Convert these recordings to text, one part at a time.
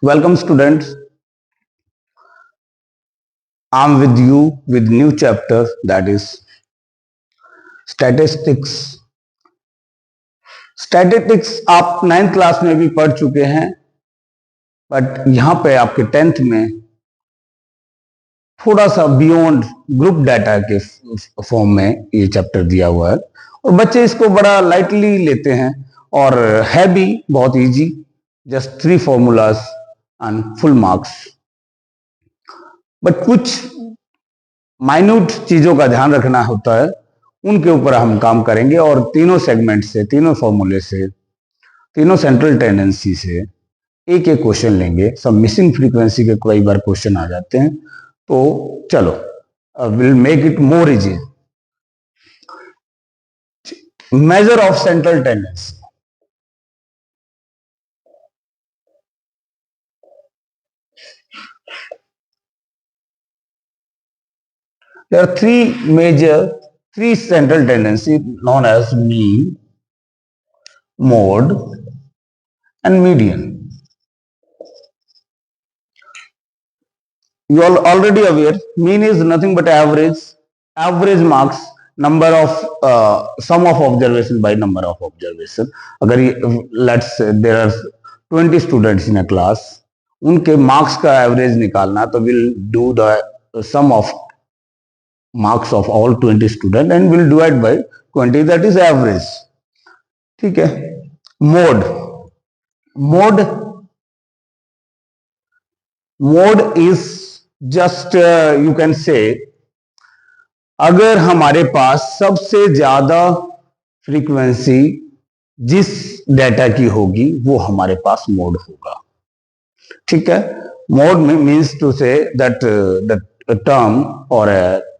Welcome students. I'm with you with new chapter, that is statistics. Statistics आप 9th class में भी पढ़ चुके हैं, बट यहां पे आपके 10th में थोड़ा सा बियॉन्ड ग्रुप डाटा के फॉर्म में ये चैप्टर दिया हुआ है और बच्चे इसको बड़ा लाइटली लेते हैं और है भी बहुत easy, just 3 formulas and full marks. But कुछ माइन्यूट चीजों का ध्यान रखना होता है, उनके ऊपर हम काम करेंगे और तीनों सेगमेंट से, तीनों फॉर्मूले से, तीनों सेंट्रल टेंडेंसी से एक एक क्वेश्चन लेंगे। सब मिसिंग फ्रीक्वेंसी के कई बार क्वेश्चन आ जाते हैं, तो चलो will make it more easy. Measure of central tendency. There are three central tendencies known as mean, mode, and median. You are already aware, mean is nothing but average marks, number of sum of observation by number of observation. अगर let's say there are 20 students in a class, उनके marks का average निकालना, तो we'll do the sum of marks of all 20 students and will divide by 20, that is average. ठीक है। Mode is just you can say, अगर हमारे पास सबसे ज्यादा फ्रीक्वेंसी जिस डेटा की होगी वो हमारे पास मोड होगा। ठीक है। Mode means to say that the term, और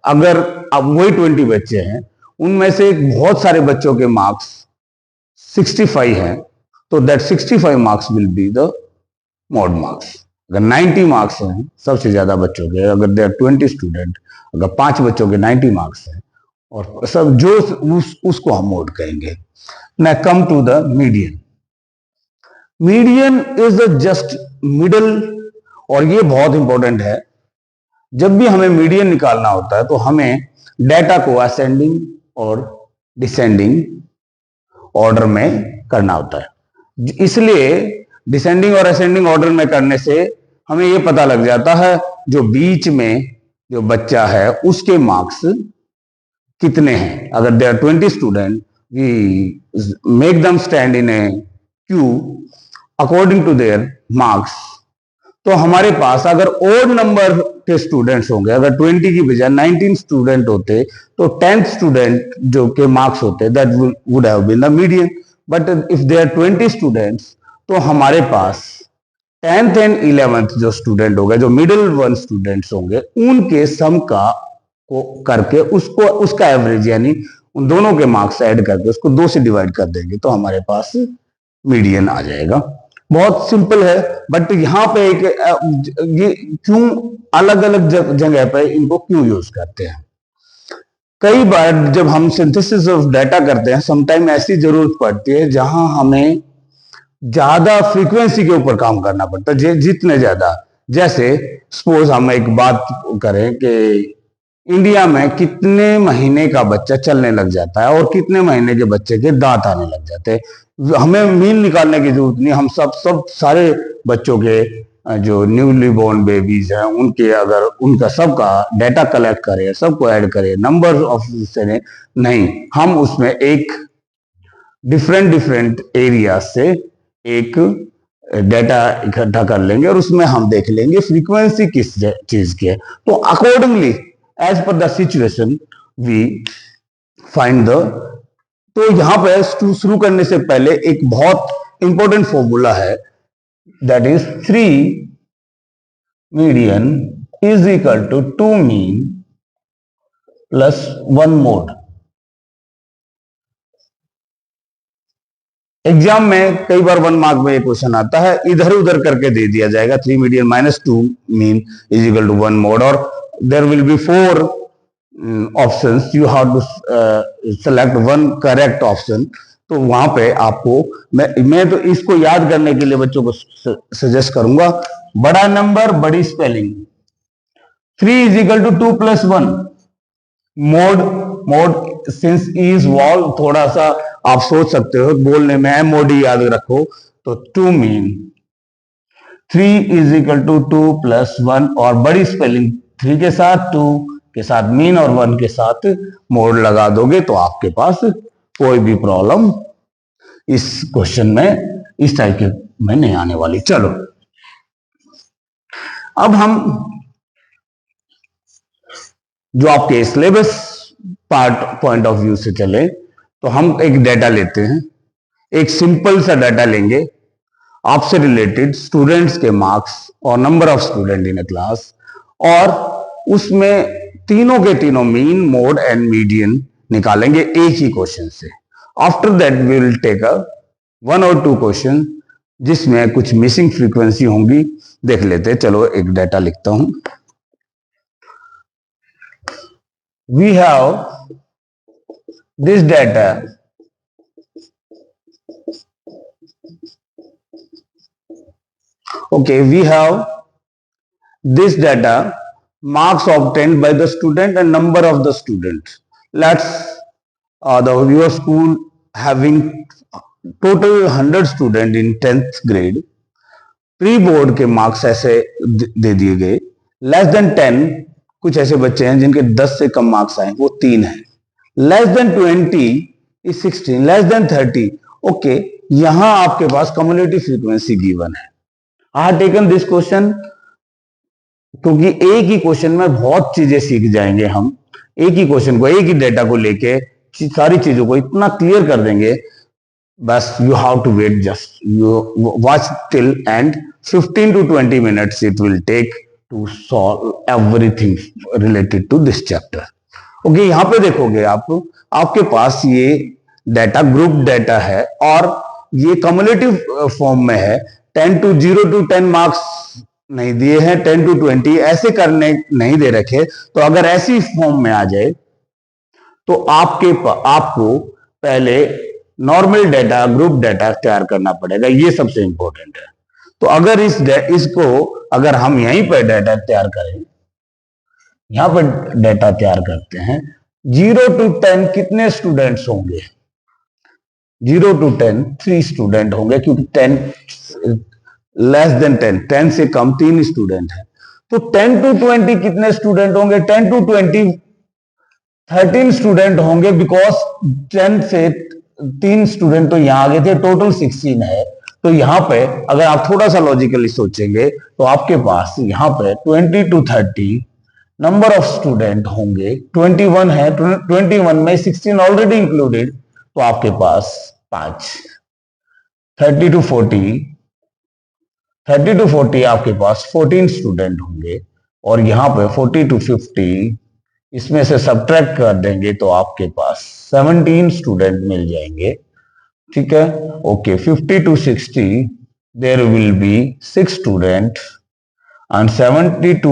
अगर अब वही 20 बच्चे हैं, उनमें से बहुत सारे बच्चों के मार्क्स 65 हैं, तो that 65 marks will be the mode marks. अगर 90 मार्क्स हैं सबसे ज्यादा बच्चों के, अगर देर 20 स्टूडेंट, अगर 5 बच्चों के 90 मार्क्स हैं और सब जो उसको हम मोड कहेंगे। ना come to the median. Median is the just middle, और ये बहुत इंपॉर्टेंट है। जब भी हमें मीडियन निकालना होता है तो हमें डेटा को असेंडिंग और डिसेंडिंग ऑर्डर में करना होता है। इसलिए डिसेंडिंग और असेंडिंग ऑर्डर में करने से हमें यह पता लग जाता है जो बीच में जो बच्चा है उसके मार्क्स कितने हैं। अगर there are 20 student, we make them stand in a queue according to their marks. तो हमारे पास अगर ओड नंबर के स्टूडेंट्स होंगे, अगर 20 की बजाय 19 स्टूडेंट होते, तो 10th स्टूडेंट जो के मार्क्स होते, that would have been the median. But if there are 20 students, तो हमारे पास 10th एंड 11th जो स्टूडेंट होंगे, जो मिडिल वन स्टूडेंट्स होंगे, उनके सम का को करके उसका एवरेज, यानी उन दोनों के मार्क्स ऐड करके उसको 2 से डिवाइड कर देंगे, तो हमारे पास मीडियन आ जाएगा। बहुत सिंपल है, बट यहाँ पे एक ये क्यों अलग अलग जगह पे इनको क्यों यूज करते हैं। कई बार जब हम सिंथेसिस ऑफ डाटा करते हैं, समटाइम ऐसी जरूरत पड़ती है जहां हमें ज्यादा फ्रीक्वेंसी के ऊपर काम करना पड़ता है। जितने ज्यादा, जैसे सपोज हम एक बात करें कि इंडिया में कितने महीने का बच्चा चलने लग जाता है और कितने महीने के बच्चे के दांत आने लग जाते हैं। हमें मीन निकालने की जरूरत नहीं, हम सब सारे बच्चों के जो न्यूली बोर्न बेबीज हैं उनके अगर उनका सबका डाटा कलेक्ट करें, सबको ऐड करें, नंबर ऑफ से नहीं, हम उसमें एक डिफरेंट एरिया से एक डाटा इकट्ठा कर लेंगे और उसमें हम देख लेंगे फ्रीक्वेंसी किस चीज की है। तो accordingly as per the situation we find the. तो यहां पे शुरू करने से पहले एक बहुत इंपॉर्टेंट फॉर्मूला है, that is 3 median is equal to 2 mean plus 1 mode. Exam में कई बार 1 मार्क में ये क्वेश्चन आता है, इधर उधर करके दे दिया जाएगा 3 median minus 2 mean is equal to 1 mode, और there will be 4 options. You have to select one correct option तो वहां पे आपको मैं तो इसको याद करने के लिए बच्चों को सजेस्ट करूंगा, बड़ा नंबर बड़ी spelling, 3 is equal to 2 plus 1, mode mode since is wall, थोड़ा सा आप सोच सकते हो बोलने में, मोडी याद रखो तो two mean 3 is equal to 2 plus 1, और बड़ी स्पेलिंग 3 के साथ, 2 के साथ मीन और 1 के साथ मोड लगा दोगे तो आपके पास कोई भी प्रॉब्लम इस क्वेश्चन में इस टाइप के में नहीं आने वाली। चलो अब हम जो आपके syllabus part point of view से चले तो हम एक डाटा लेते हैं, एक सिंपल सा डाटा लेंगे आपसे रिलेटेड स्टूडेंट्स के मार्क्स और number of student in a class, और उसमें तीनों के तीनों मीन, मोड एंड मीडियन निकालेंगे एक ही क्वेश्चन से। After that we will take a 1 or 2 question जिसमें कुछ मिसिंग फ्रीक्वेंसी होंगी, देख लेते हैं। चलो एक डाटा लिखता हूं। We have this data. Okay, we have this data, marks obtained by the student and number of the students. Let's your school having total 100 student in 10th grade. Pre board के marks ऐसे दे दिए गए, less than 10 कुछ ऐसे बच्चे हैं जिनके 10 से कम मार्क्स आए, वो 3 हैं, less than 20 is 16, less than 30। Okay, यहां आपके पास कम्युलेटिव फ्रीक्वेंसी गिवन है। I have taken this question क्योंकि एक ही क्वेश्चन में बहुत चीजें सीख जाएंगे हम, एक ही क्वेश्चन को, एक ही डेटा को लेके सारी चीजों को इतना क्लियर कर देंगे, बस you have to wait, just you watch till end 15 to 20 minutes it will take to solve everything related to this chapter. Okay, यहां पे देखोगे आप, आपके पास ये डाटा ग्रुप डाटा है और ये कम्युलेटिव फॉर्म में है। 0 to 10 मार्क्स नहीं दिए हैं, 10 to 20 ऐसे करने नहीं दे रखे। तो अगर ऐसी फॉर्म में आ जाए तो आपको पहले नॉर्मल डाटा, ग्रुप डाटा तैयार करना पड़ेगा, ये सबसे इंपॉर्टेंट है। तो अगर इसको अगर हम यहीं पर डाटा तैयार करें, यहां पर डाटा तैयार करते हैं, 0 to 10 कितने स्टूडेंट्स होंगे? 0 to 10 3 स्टूडेंट होंगे, क्योंकि 10 लेस देन 10 से कम 3 स्टूडेंट है। तो 10 to 20 कितने स्टूडेंट होंगे? 10 to 20 13 स्टूडेंट होंगे, बिकॉज 10 से 3 स्टूडेंट तो यहां आ गए थे, टोटल 16 है। तो यहां पे अगर आप थोड़ा सा लॉजिकली सोचेंगे तो आपके पास यहां पे 20 to 30 नंबर ऑफ स्टूडेंट होंगे, 21 है, 21 में 16 ऑलरेडी इंक्लूडेड, तो आपके पास 5। 30 to 40 आपके पास 14 स्टूडेंट होंगे, और यहां पे 40 to 50 इसमें से सब्ट्रैक्ट कर देंगे तो आपके पास 17 स्टूडेंट मिल जाएंगे। ठीक है, okay. 50 to 60 there will be 6 student, and 60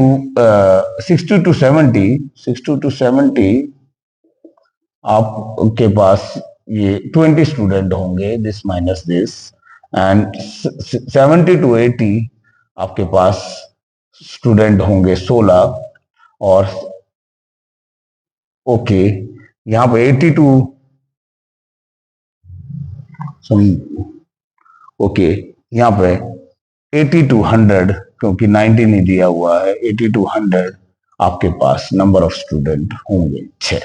to 70 आपके पास ये 20 स्टूडेंट होंगे, this minus this, and 70 to 80 आपके पास स्टूडेंट होंगे 16, और ओके यहां पे 82 ओके यहां पे 80 to 100, क्योंकि 90 नहीं दिया हुआ है, 80 to 100 आपके पास नंबर ऑफ स्टूडेंट होंगे 6।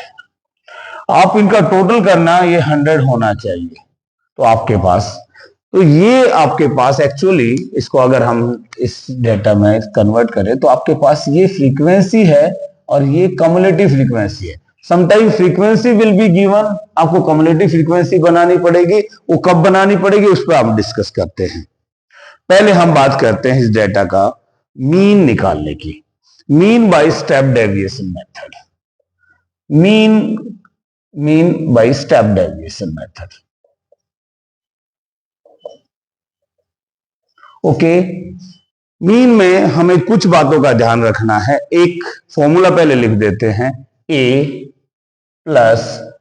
आप इनका टोटल करना, ये 100 होना चाहिए। तो आपके पास, तो ये आपके पास एक्चुअली, इसको अगर हम इस डेटा में कन्वर्ट करें तो आपके पास ये फ्रीक्वेंसी है और ये कम्युलेटिव फ्रीक्वेंसी है। Sometime frequency will be given, आपको कम्युलेटिव फ्रीक्वेंसी बनानी पड़ेगी, वो कब बनानी पड़ेगी उस पर आप डिस्कस करते हैं। पहले हम बात करते हैं इस डेटा का मीन निकालने की, mean by step deviation method, mean by step deviation method. Okay, mean में हमें कुछ बातों का ध्यान रखना है। एक फॉर्मूला पहले लिख देते हैं, A plus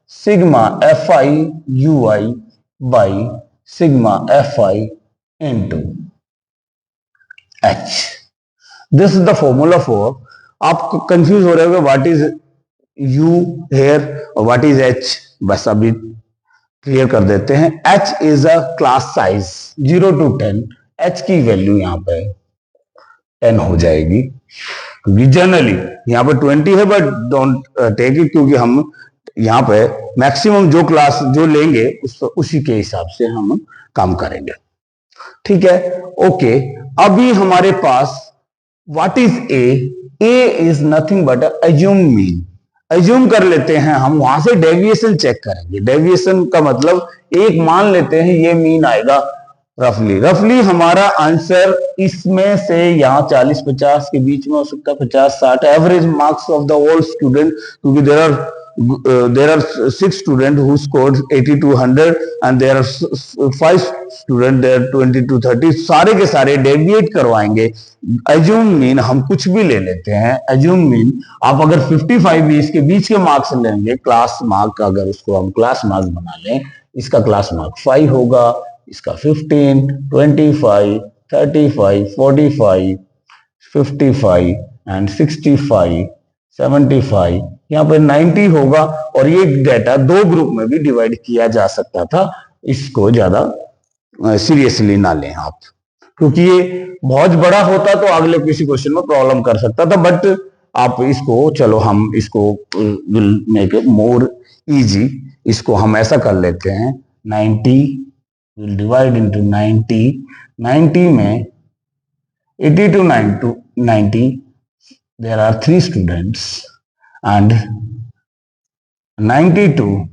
sigma FI UI by sigma F I into H. This is the formula for, आप कंफ्यूज हो रहे हो व्हाट इज यू हेयर और व्हाट इज एच, बस अभी क्लियर कर देते हैं। H is a class size 0 to 10, H की वैल्यू यहाँ पे 10 हो जाएगी, क्योंकि जनरली यहाँ पे 20 है, बट डोंट टेक इट, क्योंकि हम यहाँ पे मैक्सिमम जो क्लास जो लेंगे उसी के हिसाब से हम काम करेंगे। ठीक है, ओके। अभी हमारे पास what is A is nothing but assume mean. Assume कर लेते हैं हम, वहां से डेविएशन चेक करेंगे। डेविएशन का मतलब एक मान लेते हैं ये मीन आएगा रफली हमारा आंसर इसमें से यहाँ 40-50 के बीच में हो सकता है, 50-60 average marks of the all student, क्योंकि there are 6 students who scored 80 to 100 and there are 5 students there 20 to 30, सारे के सारे डेविएट करवाएंगे। अज्यूम मीन हम कुछ भी ले लेते हैं। अज्यूम मीन आप अगर 55-20 के बीच के मार्क्स लेंगे, क्लास मार्क अगर उसको हम क्लास मार्क्स बना लें, इसका क्लास मार्क 5 होगा, इसका 15, 25, 35, 45, 55 एंड 65, 75, यहाँ पे 90 होगा। और ये डेटा दो ग्रुप में भी डिवाइड किया जा सकता था, इसको ज्यादा सीरियसली ना लें आप, क्योंकि ये बहुत बड़ा होता तो अगले किसी क्वेश्चन में प्रॉब्लम कर सकता था। बट आप इसको, चलो हम इसको विल मेक मोर इजी, इसको हम ऐसा कर लेते हैं 90 विल डिवाइड इनटू 90, 90 में 80 to 90 there are 3 students and 90 to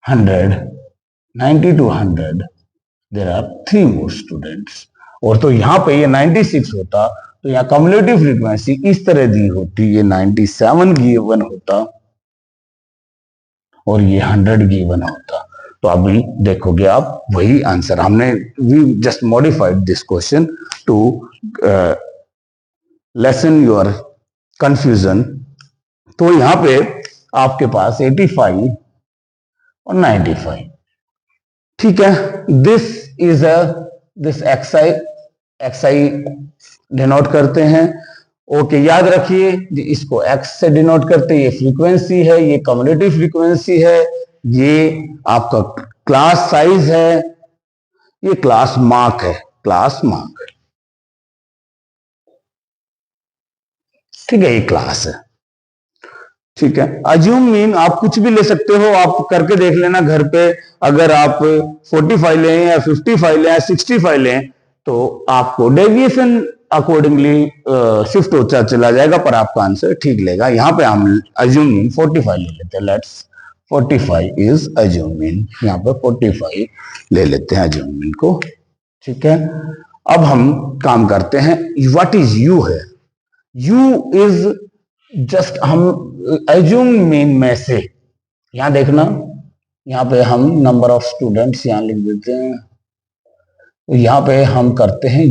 100 there are 3 more students। और तो यहां पे ये 96 होता तो यहाँ कम्युलेटिव फ्रीक्वेंसी इस तरह दी होती, ये 97 गिवन होता और ये 100 गिवन होता। तो अभी देखोगे आप वही आंसर हमने, we just modified this question to lessen your confusion. तो यहां पे आपके पास 85 और 95, ठीक है। This is this XI denote करते हैं। ओके, याद रखिए इसको एक्स से डिनोट करते हैं, ये फ्रीक्वेंसी है, ये कम्युलेटिव फ्रीक्वेंसी है, ये आपका क्लास साइज है, ये क्लास मार्क है, क्लास मार्क, ठीक है, ये क्लास है, ठीक है। अज्यूम मीन आप कुछ भी ले सकते हो, आप करके देख लेना घर पे। अगर आप 45 लें या 55 लें या 65 लें तो आपको डेविएशन अकॉर्डिंगली शिफ्ट होता चला जाएगा, पर आपका आंसर ठीक लेगा। यहां पे हम अज्यूम मीन 45 ले लेते हैं, लेट्स 45 इज अज्यूम मीन, यहाँ पे 45 ले लेते हैं अज्यूम मीन को, ठीक है। अब हम काम करते हैं, व्हाट इज यू है। यू इज जस्ट, हम अज्यूम मीन में से, यहां देखना, यहां पे हम नंबर ऑफ स्टूडेंट्स यहां लिख देते हैं, तो यहां पे हम करते हैं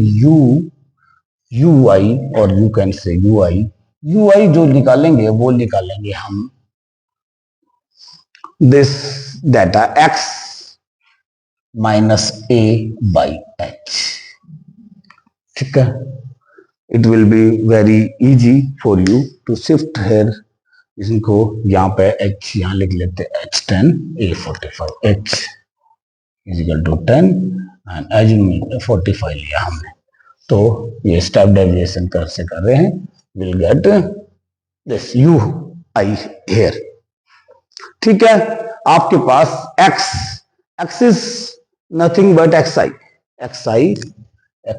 यू आई, और you can say U I जो निकालेंगे वो निकालेंगे हम this data X minus A by H, ठीक है। It will be very easy for you to shift here, इसको यहाँ पे एच यहाँ लिख लेते हैं H10 A45, H is equal to 10 and assume 45 लिया हमने, तो ये स्टेप डेविएशन कर रहे हैं, will get this U I here, ठीक है। आपके पास x is nothing but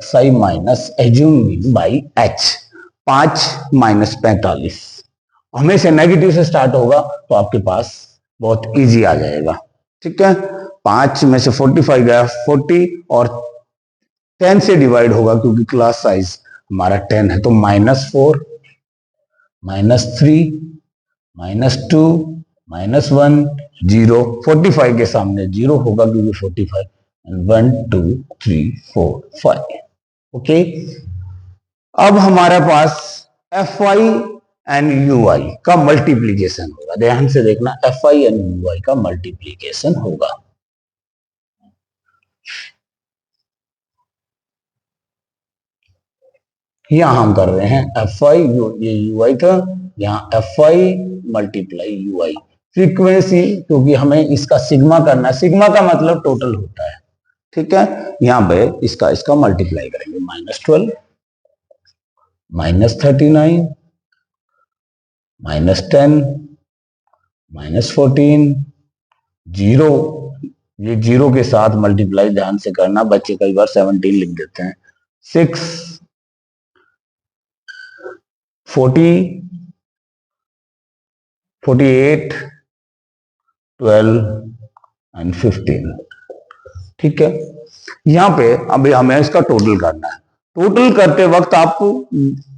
xi minus assume by h, 5 minus 45, हमेशा नेगेटिव से स्टार्ट होगा तो आपके पास बहुत इजी आ जाएगा, ठीक है। 5 में से 45 गया 40 और 10 से डिवाइड होगा क्योंकि क्लास साइज हमारा 10 है, तो -4, -3, -2, -1, 0, 45 के सामने 0 होगा क्योंकि 45, 1 2 3 4 5, ओके। अब हमारे पास Fi एंड Ui का मल्टीप्लीकेशन होगा, ध्यान से देखना, Fi एंड Ui का मल्टीप्लीकेशन होगा, यहां हम कर रहे हैं एफ आई, ये यू आई था, यहाँ F I multiply you I frequency, क्योंकि हमें इसका सिग्मा करना है, सिग्मा का मतलब टोटल होता है, ठीक है। यहाँ पे इसका इसका मल्टीप्लाई करेंगे, -12, -39, -10, -14, 0, ये 0 के साथ मल्टीप्लाई ध्यान से करना, बच्चे कई बार 17 लिख देते हैं, 6, 40, 48, 12 एंड 15, ठीक है। यहाँ पे अभी हमें इसका टोटल करना है। टोटल करते वक्त आपको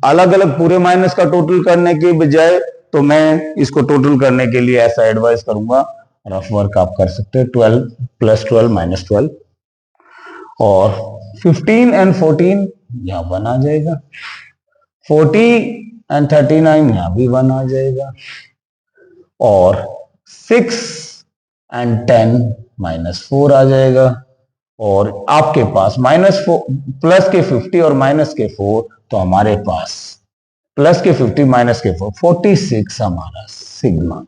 अलग अलग पूरे माइनस का टोटल करने के बजाय तो मैं इसको टोटल करने के लिए ऐसा एडवाइस करूंगा, रफ वर्क आप कर सकते हैं, 12 + 12 - 12 और 15 एंड 14 यहाँ 1 आ जाएगा, 40 एंड 39 यहाँ भी 1 आ जाएगा, और 6 एंड 10 -4 आ जाएगा, और आपके पास -4 प्लस के 50 और माइनस के 4, तो हमारे पास प्लस के 50 माइनस के 4 46 हमारा सिग्मा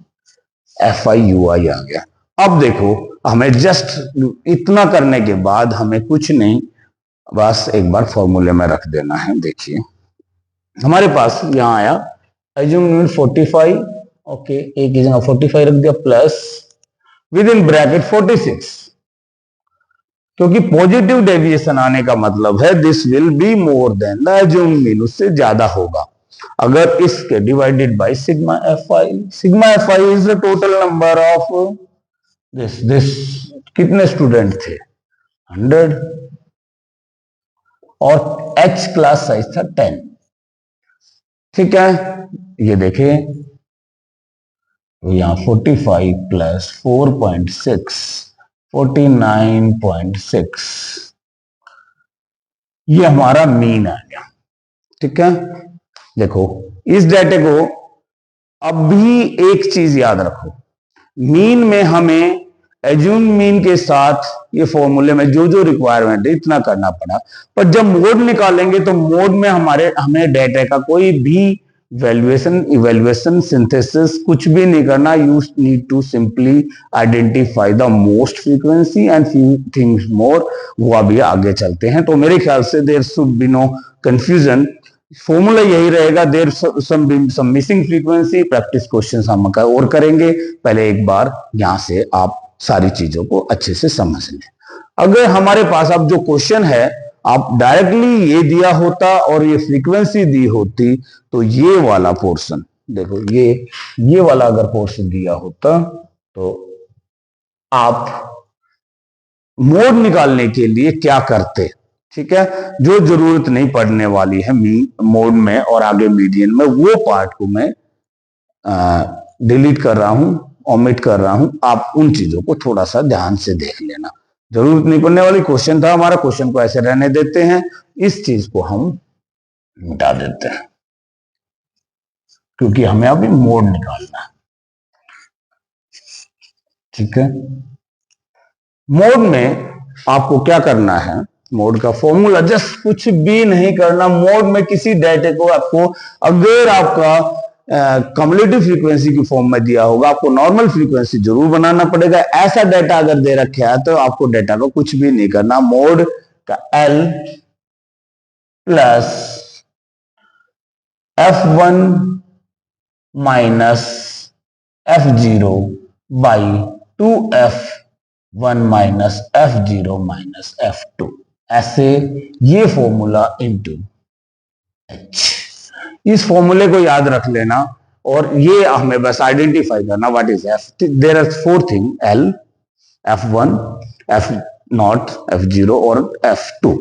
FIUI आ गया। अब देखो हमें जस्ट इतना करने के बाद हमें कुछ नहीं, बस एक बार फॉर्मूले में रख देना है। देखिए हमारे पास यहां आया एज्यूम 45, ओके, एक की जगह 45 रख दिया, प्लस विद इन ब्रैकेट 46, क्योंकि पॉजिटिव डेविएशन आने का मतलब है this will be more than the assume mean, उससे ज्यादा होगा अगर इसके divided by sigma F I is the total number of this कितने स्टूडेंट थे 100, और एच क्लास साइज था 10, ठीक है। ये देखिए तो यहां 45 + 4.6 49.6, ये हमारा मीन आ गया, ठीक है। देखो इस डाटे को अब भी एक चीज याद रखो, मीन में हमें एज्यूम मीन के साथ ये फॉर्मूले में जो जो रिक्वायरमेंट है इतना करना पड़ा, पर जब मोड निकालेंगे तो मोड में हमें डाटा का कोई भी वैल्यूएशन इवैल्यूएशन सिंथेसिस कुछ भी नहीं करना, you need to simply identify the most frequency and few things more, वो अभी आगे चलते हैं। तो मेरे ख्याल से there should be no confusion, formula यही रहेगा, there some missing frequency, practice questions हम और करेंगे, पहले एक बार यहां से आप सारी चीजों को अच्छे से समझ लें। अगर हमारे पास अब जो क्वेश्चन है आप डायरेक्टली ये दिया होता और ये फ्रीक्वेंसी दी होती, तो ये वाला पोर्शन देखो, ये वाला अगर पोर्शन दिया होता तो आप मोड निकालने के लिए क्या करते, ठीक है, जो जरूरत नहीं पड़ने वाली है मोड में और आगे मीडियन में, वो पार्ट को मैं डिलीट कर रहा हूं, ओमिट कर रहा हूं, आप उन चीजों को थोड़ा सा ध्यान से देख लेना, जरूरत नहीं पड़ने वाली क्वेश्चन था हमारा, क्वेश्चन को ऐसे रहने देते हैं, इस चीज को हम मिटा देते हैं क्योंकि हमें अभी मोड निकालना है, ठीक है। मोड में आपको क्या करना है, मोड का फॉर्मूला जस्ट कुछ भी नहीं करना, मोड में किसी डाटे को आपको अगर आपका कम्युलेटिव फ्रीक्वेंसी की फॉर्म में दिया होगा, आपको नॉर्मल फ्रीक्वेंसी जरूर बनाना पड़ेगा। ऐसा डाटा अगर दे रखा है तो आपको डाटा को कुछ भी नहीं करना, मोड का L plus F1 minus F0 by 2F1 minus F0 minus F2, ऐसे ये फॉर्मूला इनटू H, इस फॉर्मूले को याद रख लेना और ये हमें बस आइडेंटिफाई करना what is F, there are 4 thing, L, F1, F0, F0 और F2,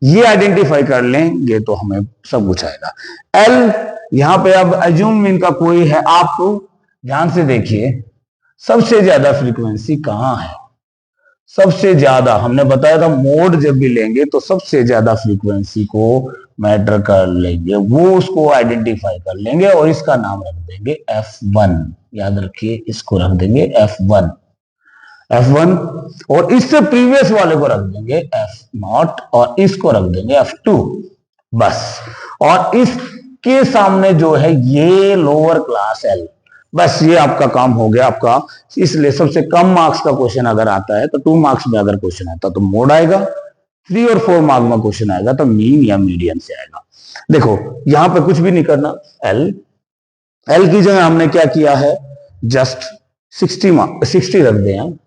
ये आइडेंटिफाई कर लेंगे तो हमें सब कुछ आएगा। L यहां पे अब एज्यूम मीन का कोई है, आप ध्यान से देखिए सबसे ज्यादा फ्रीक्वेंसी कहां है, सबसे ज्यादा हमने बताया था मोड जब भी लेंगे तो सबसे ज्यादा फ्रीक्वेंसी को मैटर कर लेंगे, वो उसको आइडेंटिफाई कर लेंगे और इसका नाम रख देंगे F1, याद रखिए इसको रख देंगे F1 और इससे प्रीवियस वाले को रख देंगे F0 और इसको रख देंगे F2, बस। और इसके सामने जो है ये लोअर क्लास एल। बस ये आपका काम हो गया आपका। इसलिए सबसे कम मार्क्स का क्वेश्चन अगर आता है तो 2 मार्क्स में अगर क्वेश्चन आता तो मोड आएगा, 3 और 4 मार्क्स में क्वेश्चन आएगा तो मीन या मीडियन से आएगा। देखो यहां पे कुछ भी नहीं करना, एल की जगह हमने क्या किया है, जस्ट 60 रख दें।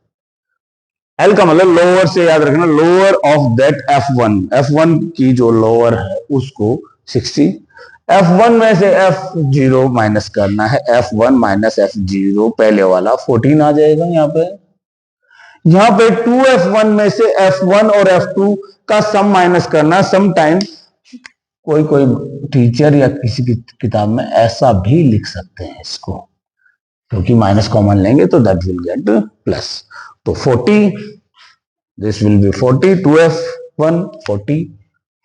एल का मतलब लोअर से याद रखना, लोअर ऑफ दैट F1 की जो लोअर है उसको 60, F1 में से F0 माइनस करना है, F1 माइनस F0 पहले वाला 14 आ जाएगा। यहाँ पे 2F1 में से F1 और F2 का सम माइनस करना। सम टाइम कोई टीचर या किसी की किताब में ऐसा भी लिख सकते हैं इसको, क्योंकि माइनस कॉमन लेंगे तो दैट विल गेट प्लस। तो 40, this will B 40, 2F1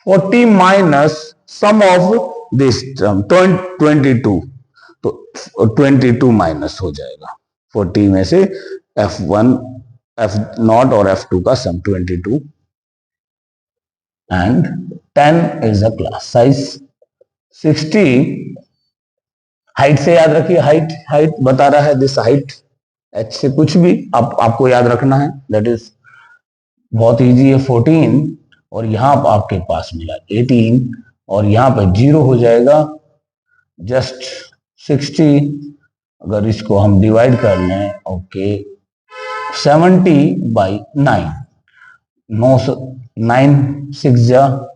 40 minus sum of this term 22, तो 22 माइनस हो जाएगा 40 में से F1 F0 और F2 का सम 22 and 10 is the class size। 60 height से याद रखिए, हाइट बता रहा है, दिस हाइट h से कुछ भी आपको याद रखना है, दैट इज बहुत इजी है। 14 और यहां आपके पास मिला 18 और यहां पे 0 हो जाएगा। जस्ट 60 अगर इसको हम डिवाइड कर लें, ओके 70/9, 9 6 जा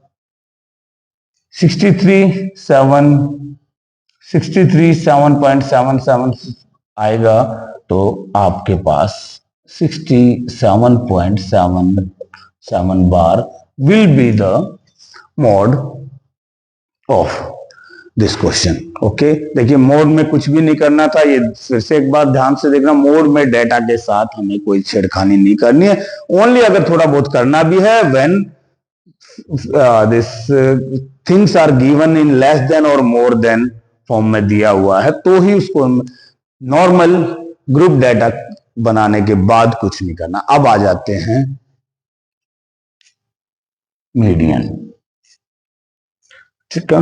7.77 आएगा, तो आपके पास 67.77 बार will be the mode of this question. Okay, देखिए मोड में कुछ भी नहीं करना था, ये फिर से एक बार ध्यान से देखना, मोड में डेटा के साथ हमें कोई छेड़खानी नहीं करनी है। ओनली अगर थोड़ा बहुत करना भी है, when this things are given in less than और मोर देन फॉर्म में दिया हुआ है, तो ही उसको नॉर्मल ग्रुप डेटा बनाने के बाद कुछ नहीं करना। अब आ जाते हैं मीडियन। ठीक है,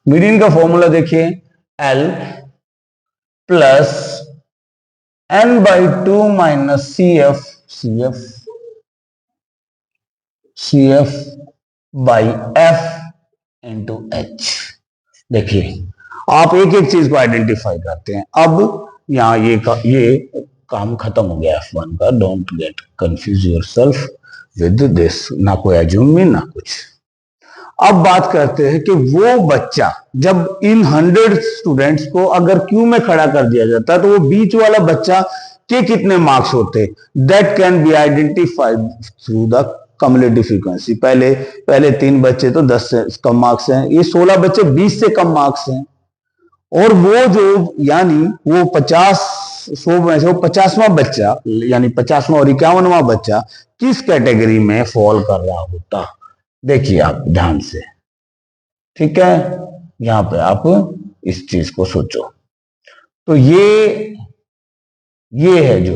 मीडियन का फॉर्मूला देखिए, L plus n/2 minus CF by F into H। देखिए आप एक एक चीज को आइडेंटिफाई करते हैं। अब यहां ये काम खत्म हो गया F1 का। Don't get confuse yourself with this, ना कोई एज्यूम ना कुछ। अब बात करते हैं कि वो बच्चा जब इन 100 स्टूडेंट्स को अगर क्यू में खड़ा कर दिया जाता है तो वो बीच वाला बच्चा के कितने मार्क्स होते, that can be identified through the cumulative frequency. पहले 3 बच्चे तो 10 से कम मार्क्स हैं, ये 16 बच्चे 20 से कम मार्क्स हैं, और वो जो यानी वो 100 में से वो 50वां बच्चा यानी 50वां और 51वां बच्चा किस कैटेगरी में फॉल कर रहा होता। देखिए आप ध्यान से, ठीक है, यहां पे आप इस चीज को सोचो। तो ये है जो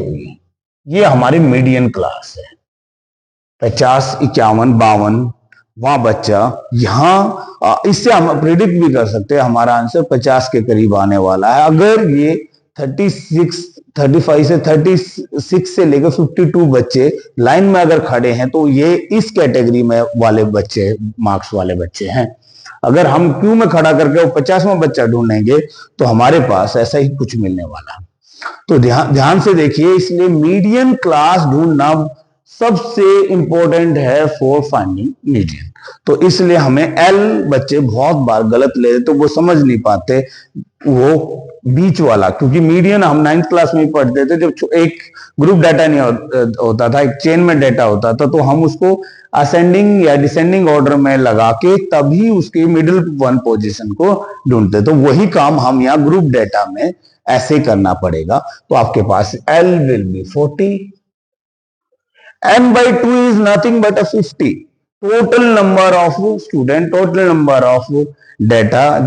ये हमारी मीडियन क्लास है, 50, 51, 52 वहां बच्चा, यहां इससे हम प्रिडिक्ट भी कर सकते हैं हमारा आंसर 50 के करीब आने वाला है। अगर ये 35 से 36 से लेकर 52 बच्चे लाइन में अगर खड़े हैं तो ये इस कैटेगरी में वाले बच्चे, मार्क्स वाले बच्चे हैं। अगर हम क्यू में खड़ा करके वो 50वां बच्चा ढूंढेंगे तो हमारे पास ऐसा ही कुछ मिलने वाला है। तो ध्यान से देखिए, इसलिए मीडियन क्लास ढूंढना सबसे इंपॉर्टेंट है फॉर फाइंडिंग मीडियन। तो इसलिए हमें एल बच्चे बहुत बार गलत ले लेते, तो वो समझ नहीं पाते वो बीच वाला, क्योंकि मीडियन हम 9th क्लास में ही पढ़ते थे, जब एक ग्रुप डाटा नहीं होता था, एक चेन में डाटा होता था, तो हम उसको असेंडिंग या डिसेंडिंग ऑर्डर में लगा के तभी उसकी मिडिल वन पोजीशन को ढूंढते। तो वही काम हम यहाँ ग्रुप डाटा में ऐसे करना पड़ेगा। तो आपके पास L will be 40, n/2 is nothing but a 50, total number of student, total number of data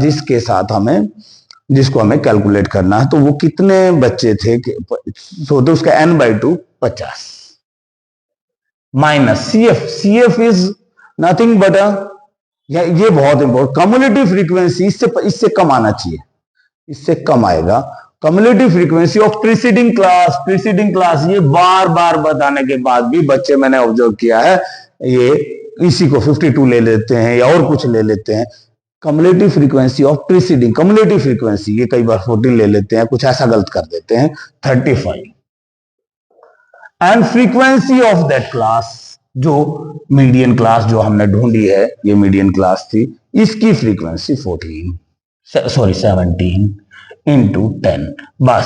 जिसको हमें कैलकुलेट करना है। तो वो कितने बच्चे थे, तो उसका n/2 50। Minus C F is nothing but ये बहुत इंपॉर्टेंट, कम्युलेटिव फ्रीक्वेंसी इससे कम आना चाहिए, इससे कम आएगा। Cumulative frequency of preceding class ये बार बार बताने के बाद भी बच्चे मैंने ऑब्जर्व किया है ये इसी को 52 ले लेते हैं या और कुछ ले लेते हैं। Cumulative frequency of preceding, cumulative frequency ये कई बार 14 ले लेते हैं, कुछ ऐसा गलत कर देते हैं, 35। And frequency of that class, जो मीडियन क्लास जो हमने ढूंढी है, ये मीडियन क्लास थी, इसकी फ्रीक्वेंसी 17 इंटू 10। बस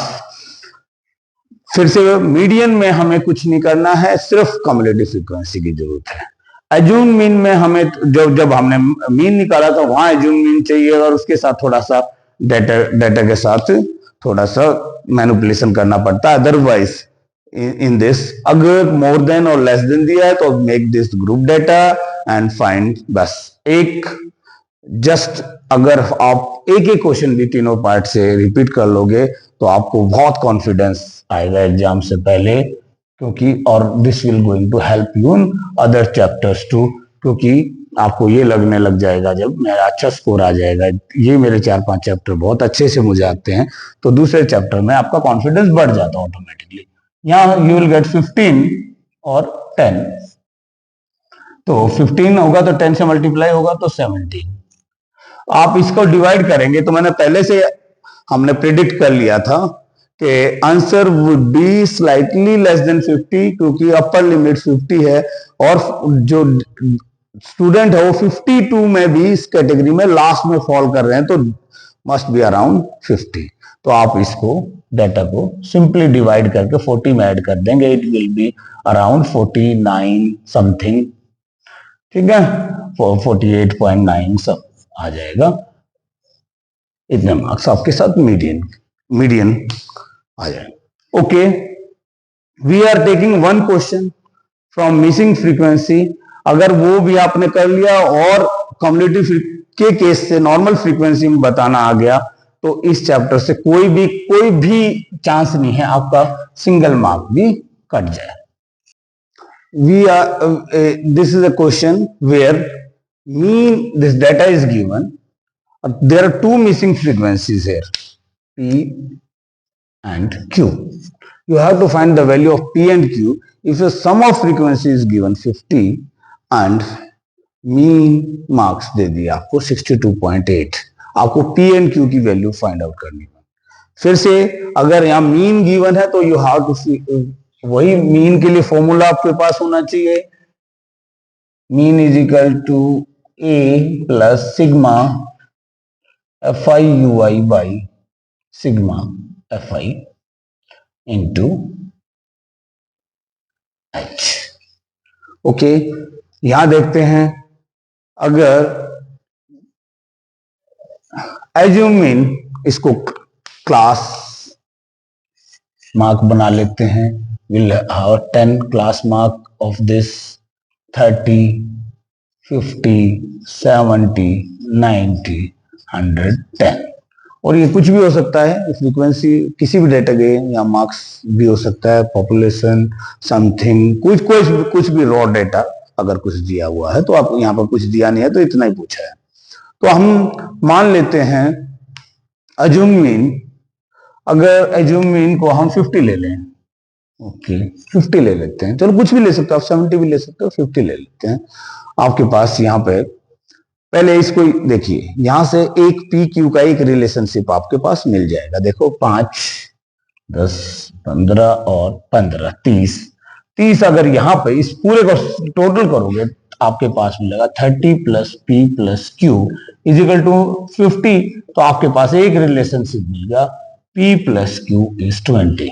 फिर से मीडियन में हमें कुछ नहीं करना है, सिर्फ कम्युलेटिव फ्रीक्वेंसी की जरूरत है। एज्यूम मीन में हमें जब हमने मीन निकाला था वहां एज्यूम मीन चाहिए और उसके साथ थोड़ा सा डेटा के साथ थोड़ा सा मैनिपुलेशन करना पड़ता है। अदरवाइज इन दिस अगर मोर देन और लेस देन दिया है तो make this group data and find, बस एक जस्ट अगर आप एक एक क्वेश्चन भी तीनों पार्ट से रिपीट कर लोगे तो आपको बहुत कॉन्फिडेंस आएगा एग्जाम से पहले, क्योंकि और this will going to help you in other chapters too, क्योंकि आपको ये लगने लग जाएगा जब मेरा अच्छा स्कोर आ जाएगा, ये मेरे 4-5 चैप्टर बहुत अच्छे से मुझे आते हैं, तो दूसरे चैप्टर में आपका कॉन्फिडेंस बढ़ जाता है ऑटोमेटिकली। यहाँ यू विल गेट 15 और 10, तो 15 होगा तो 10 से मल्टीप्लाई होगा तो 17। आप इसको डिवाइड करेंगे तो मैंने पहले से हमने प्रिडिक्ट कर लिया था कि answer would be slightly less than 50, क्योंकि अपर लिमिट 50 है और जो स्टूडेंट है वो 52 में भी इस कैटेगरी में लास्ट में फॉल कर रहे हैं, तो मस्ट बी अराउंड 50। तो आप इसको डाटा को सिंपली डिवाइड करके 40 में ऐड कर देंगे, it will be around 49 something, ठीक है, 48.9 सब आ जाएगा। इतने मार्क्स आपके साथ मीडियन आ जाए। Okay, we are taking one question from missing frequency, अगर वो भी आपने कर लिया और कम्युलेटिव के केस से नॉर्मल फ्रीक्वेंसी में बताना आ गया तो इस चैप्टर से कोई भी चांस नहीं है आपका सिंगल मार्क भी कट जाए। This is a question where this data is given. There are two missing frequencies here, P and Q. You have to find the value of P and Q. If the sum of frequency is given 50 and mean marks दे दिया आपको 62.8, आपको P and Q की value find out करनी है। फिर से अगर यहाँ मीन गिवन है तो यू हैव टू, वही मीन के लिए फॉर्मूला आपके पास होना चाहिए, mean is equal to A plus sigma F I U I by sigma F I into H. Okay, यहां देखते हैं, अगर एज्यूम मीन इसको क्लास मार्क बना लेते हैं, will have 10 class mark of this 30, 50, 70, 90, 110, और ये कुछ भी हो सकता है, फ्रीक्वेंसी किसी भी डेटा के या मार्क्स भी हो सकता है, पॉपुलेशन समथिंग, कुछ भी रॉ डेटा अगर कुछ दिया हुआ है, तो आप यहाँ पर कुछ दिया नहीं है तो इतना ही पूछा है, तो हम मान लेते हैं एज्यूम मीन, अगर एज्यूम मीन को हम 50 ले लें, ओके 50 ले लेते हैं, चलो कुछ भी ले सकते हो आप, 70 भी ले सकते हो, 50 ले लेते हैं। आपके पास यहाँ पे पहले इसको देखिए, यहां से एक पी क्यू का एक रिलेशनशिप आपके पास मिल जाएगा। देखो 5, 10, 15 और 15, 30 अगर यहाँ पे इस पूरे को टोटल करोगे आपके पास मिलेगा 30 plus P plus Q is equal to 50, तो आपके पास एक रिलेशनशिप मिलेगा P प्लस क्यू इज 20,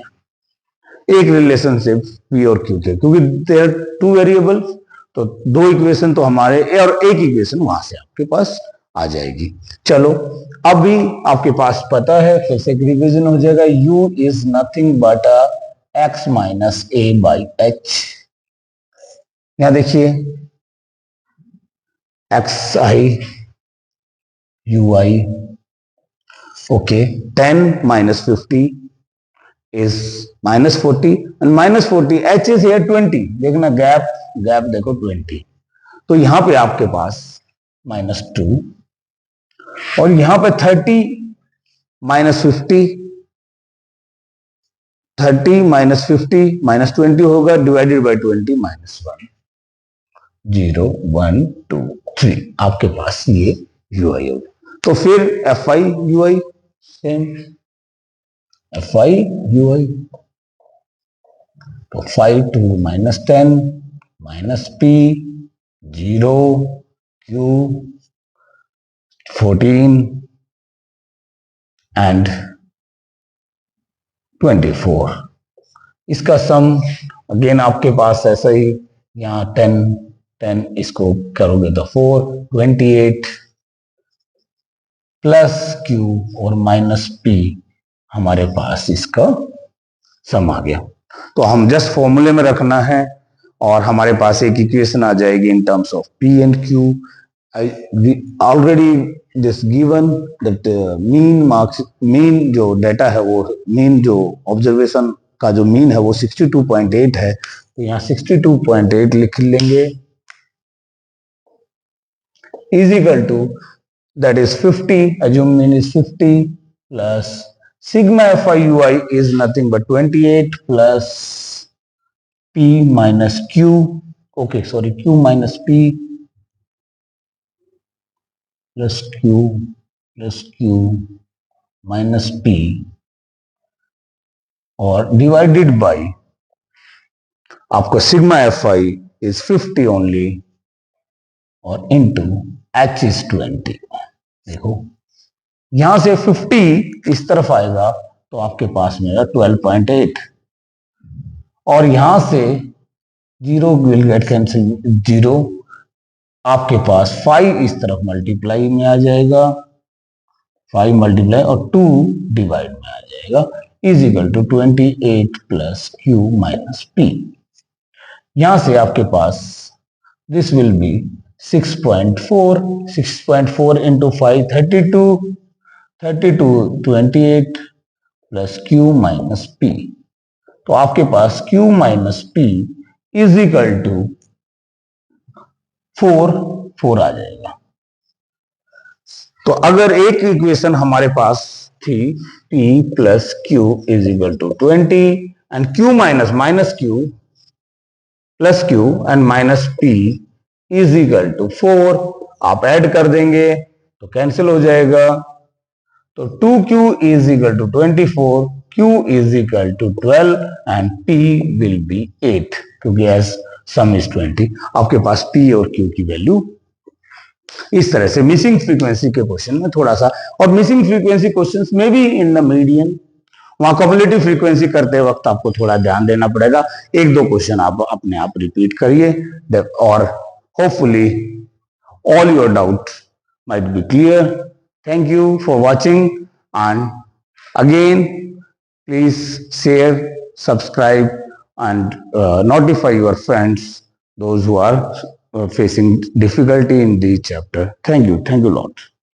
एक रिलेशनशिप P और Q के, क्योंकि देयर टू वेरिएबल्स, तो दो इक्वेशन तो हमारे और एक इक्वेशन वहां से आपके पास आ जाएगी। चलो अभी आपके पास पता है, फिर से रिवीजन हो जाएगा, U is nothing but x minus a by h। यहां देखिए xi ui, okay, 10 minus 50 is minus 40 and minus 40, h is here 20, देखना गैप गैप देखो 20, तो यहां पे आपके पास -2 और यहां पे 30 -50, 30 -50 -20 होगा डिवाइडेड बाय 20 -1, 0 1 2 3 आपके पास ये ui होगा। तो फिर fi ui same fi ui, तो 5 to -10 -p 0 q 14 एंड 24। इसका सम अगेन आपके पास ऐसा ही, यहाँ 10 10 इसको करोगे तो 4 28 प्लस q और माइनस p हमारे पास इसका सम आ गया। तो हम जस्ट फॉर्मूले में रखना है और हमारे पास एक इक्वेशन आ जाएगी in terms of p and q। Already this given that mean जो डेटा है वो मीन जो ऑब्जर्वेशन का जो मीन है वो 62.8 है, तो यहाँ 62.8 लिख लेंगे is equal to that is 50, assume mean is 50 plus sigma fi ui is nothing but 28 plus p minus q, okay sorry, q minus p plus q minus p और divided by आपको sigma fi is 50 only और into h is 20। देखो यहां से 50 इस तरफ आएगा तो आपके पास में 12.8 और यहां से 0 विल गेट कैंसिल 0, आपके पास 5 इस तरफ मल्टीप्लाई में आ जाएगा, 5 मल्टीप्लाई और 2 डिवाइड में आ जाएगा is equal to 28 plus Q minus P. यहां से आपके पास this will be 6.4 into 5 32 28 plus q minus p, तो आपके पास q minus p is equal to 4 आ जाएगा। तो अगर एक इक्वेशन हमारे पास थी p plus q is equal to 20 and q minus q plus q and minus p is equal to 4, आप ऐड कर देंगे तो कैंसिल हो जाएगा, तो 2q is equal to 24, q is equal to 12 and p will be 8 क्योंकि as sum is 20। आपके पास p और q की वैल्यू इस तरह से मिसिंग फ्रीक्वेंसी के क्वेश्चन में थोड़ा सा, और मिसिंग फ्रीक्वेंसी क्वेश्चंस में भी इन द मीडियन वहां कम्युलेटिव फ्रीक्वेंसी करते वक्त आपको थोड़ा ध्यान देना पड़ेगा। एक दो क्वेश्चन आप अपने आप रिपीट करिए और hopefully all your doubts might be clear. Thank you for watching, and again please share, subscribe and notify your friends, those who are facing difficulty in the chapter. Thank you a lot.